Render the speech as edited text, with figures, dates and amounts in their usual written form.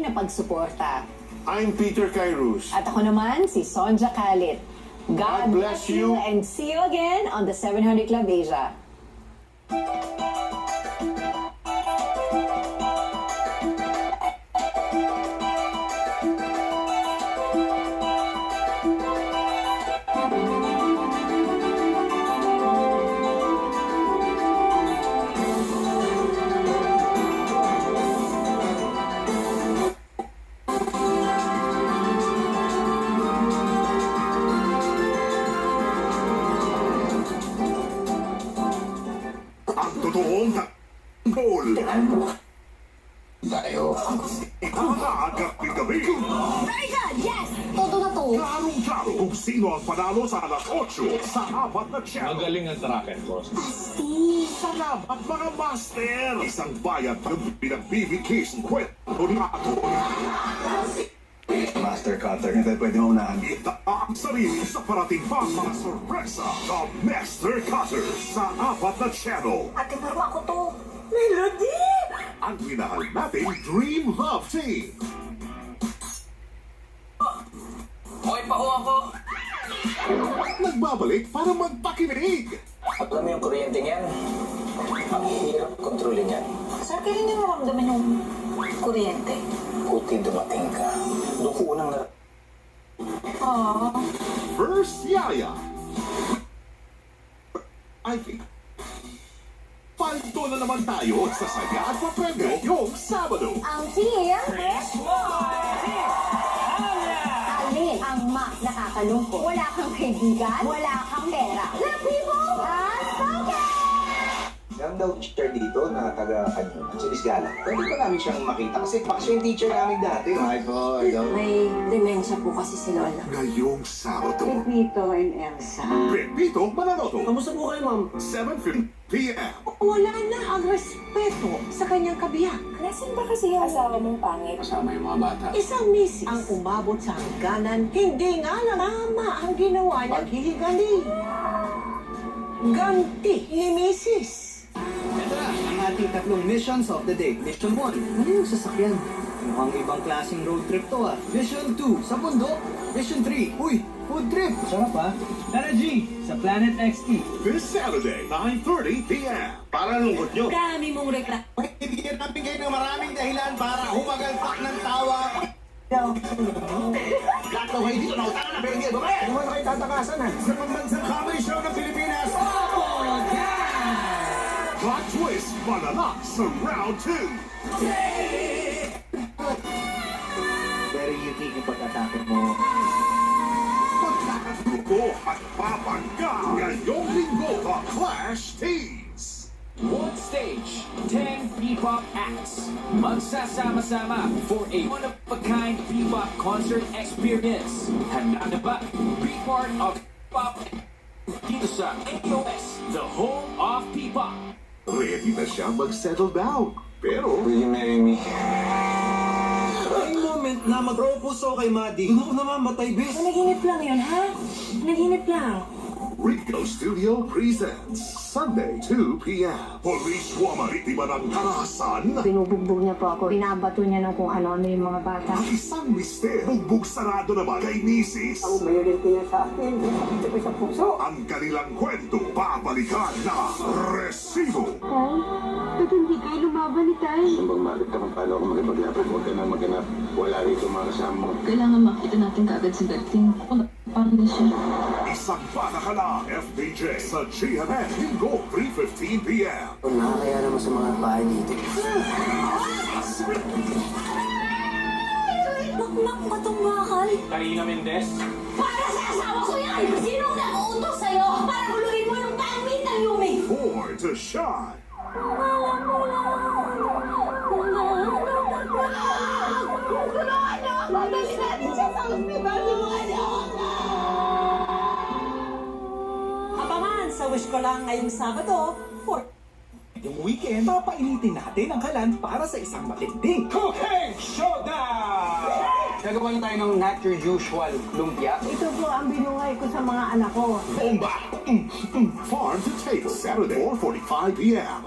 na pagsuporta. I'm Peter Kairos. At ako naman, si Sonja Kalit. God bless you and see you again on the 700 Club Asia. Ang totoong goal. Tayo. Nakakaagap ni gabi. Very good! Yes! Todo na to. Klarong-klaro kung sino ang panalo sa alas 8 sa 4 na channel. Magaling ang track and course. Salamat mga master! Isang bayad ng pinag-BBK's kwento natin. Master Cutter, hindi tayo pwede maunahan. Itaang sarili sa parating pang mga sorpresa. The Master Cutter sa 4 na channel. Ate, pero ako to. Melody! Ang minahal nating Dream Love Team. Okay pa ho ako. Nagbabalik para magpakinig. Alam mo yung kuryente niyan? Ang hirap kontrolin yan. Sir, kailan niyo naramdaman yung kuryente? Kuti dumating ka. Doon ko unang First Yaya. I think. Paldo na naman tayo sa saya at papremyo yung Sabado. Ang team... Alin ang nakakalungkot. Wala kang kaibigan, wala kang pera. The people has spoken! Meron daw teacher dito na taga-kanyo. Si Miss Gala. Pwede ba namin siyang makita? Kasi bakit yung teacher namin dati. Ay po, May demensya po kasi si Lola. Ngayong Sabado. Pepito and Elsa. Pepito Manaloto. Kamusta po kayo, ma'am? 7:50 p.m. Wala na ang respeto sa kanyang kabiyak. Nasaan ba kasi yung asawa mong pangit? Kasama yung mga bata. Isang misis ang umabot sa hangganan. Hindi nga lang tama ang ginawa niyang hihigali. Ganti ni misis. Ito na, ang ating tatlong missions of the day. Mission 1, ano yung sasakyan? Mukhang ibang klaseng road trip to ah. Mission 2, sa bundok. Mission 3, uy, food trip. Sarap ah. Tara G, sa Planet XT. This Saturday, 9:30 p.m. Para lungkot nyo. Dami mong rekla. Ibigyan namin kayo ng maraming dahilan para humagalpak ng tawa. Lahat daw kayo dito, nautang na, pero hindi, babaya. Ano na kayo tatakasan ha? Sa pambansang comedy show ng Pilipinas. Plot twist, malala sa round 2. Very unique yung pagkatapos mo. Magkakagrupo at papangga. Ngayong linggo ka Clash Teens. One stage, 10 P-pop acts. Magsasama-sama for a one-of-a-kind P-pop concert experience. Handa na ba? Be part of P-pop dito sa AOS, the home of P-pop. Ready na siya mag-settle down. Pero, Will you marry me? Ay, moment na mag-propose ako kay Maddie. Ano ko namamatay, bes? Naginip lang yun, ha? Naginip lang. Rico Studio presents Sunday, 2 p.m. Police Woman, biktima ng karahasan. Binubugbog niya po ako. Binabato niya ng kung ano-ano yung mga bata. Ang isang mister, bugbog sarado naman kay Mrs. Mayroon kayo sa akin. Ito ko sa puso. Ang kanilang kwento, babalikan na Resibo. Tay, ba't hindi kayo lumaban ni Tay? Bang malit ka kung paano ako makipaglapit. Huwag ka na maghanap. Wala rito mga kasama mo. Kailangan makita natin kaagad si Berting. Paano na siya? Isang patakala, FPJ sa GMN, Linggo, 3:15 p.m. Nakakaya naman sa mga bahay dito. Naknak ka tong bakal. Karina Mendez. Para sa asawa ko yan! Sinong nag-uutos sa'yo para guluhin mo yung gamit ng Yumi? Born to shine. Abangan sa wish ko lang ngayong Sabado, Yung weekend, papainitin natin ang kalan para sa isang matinding cooking showdown! Gagawa na tayo ng not your usual lumpia. Ito po ang binungay ko sa mga anak ko. Bomba! Farm to Table, Saturday, 4:45 p.m.